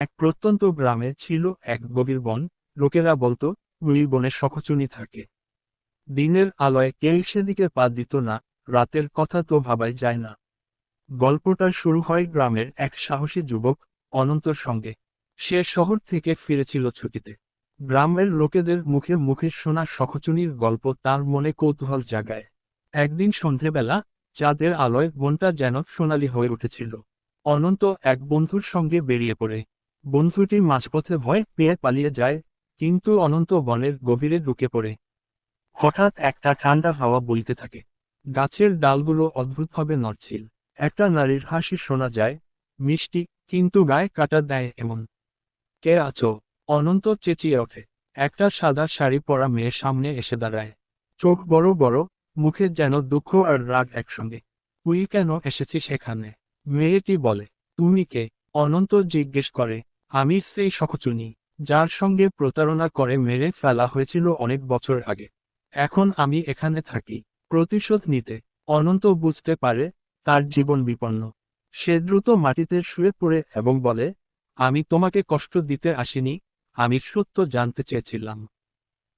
এক প্রত্যন্ত গ্রামে ছিল এক গভীর বন। লোকেরা বলতো ওই বনে শখচুনি থাকে। দিনের আলোয় কেউ সেদিকে পা দিত না, রাতের কথা তো ভাবাই যায় না। গল্পটা শুরু হয় গ্রামের এক সাহসী যুবক অনন্তর সঙ্গে। সে শহর থেকে ফিরেছিল ছুটিতে। গ্রামের লোকেদের মুখে মুখে শোনা শখচুনির গল্প তার মনে কৌতূহল জাগায়। একদিন সন্ধেবেলা চাঁদের আলোয় বনটা যেন সোনালি হয়ে উঠেছিল। অনন্ত এক বন্ধুর সঙ্গে বেরিয়ে পড়ে। বন্ধুটি মাঝপথে ভয় পেয়ে পালিয়ে যায়, কিন্তু অনন্ত বনের গভীরে ঢুকে পড়ে। হঠাৎ একটা ঠান্ডা হাওয়া বইতে থাকে। গাছের ডালগুলো অদ্ভুতভাবে নড়ছিল। একটা নারীর হাসি শোনা যায়, মিষ্টি, কিন্তু গায়ে কাটা দেয় এমন। কে আছো? অনন্ত চেঁচিয়ে ওঠে। একটা সাদা শাড়ি পরা মেয়ে সামনে এসে দাঁড়ায়। চোখ বড় বড়, মুখে যেন দুঃখ আর রাগ একসঙ্গে। তুই কেন এসেছিস এখানে? মেয়েটি বলে। তুমি কে? অনন্ত জিজ্ঞেস করে। আমি সেই শখচুনি, যার সঙ্গে প্রতারণা করে মেরে ফেলা হয়েছিল অনেক বছর আগে। এখন আমি এখানে থাকি প্রতিশোধ নিতে। অনন্ত বুঝতে পারে তার জীবন বিপন্ন। সে দ্রুত মাটিতে শুয়ে পড়ে এবং বলে, আমি তোমাকে কষ্ট দিতে আসিনি, আমি সত্য জানতে চেয়েছিলাম।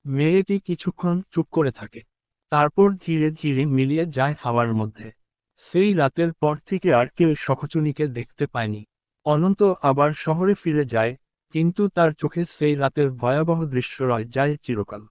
মেয়েটি কিছুক্ষণ চুপ করে থাকে। তারপর ধীরে ধীরে মিলিয়ে যায় হাওয়ার মধ্যে। সেই রাতের পর থেকে আর কেউ শখচুনিকে দেখতে পায়নি। অনন্ত আবার শহরে ফিরে যায়, কিন্তু তার চোখে সেই রাতের ভয়াবহ দৃশ্য রয়ে যায় চিরকাল।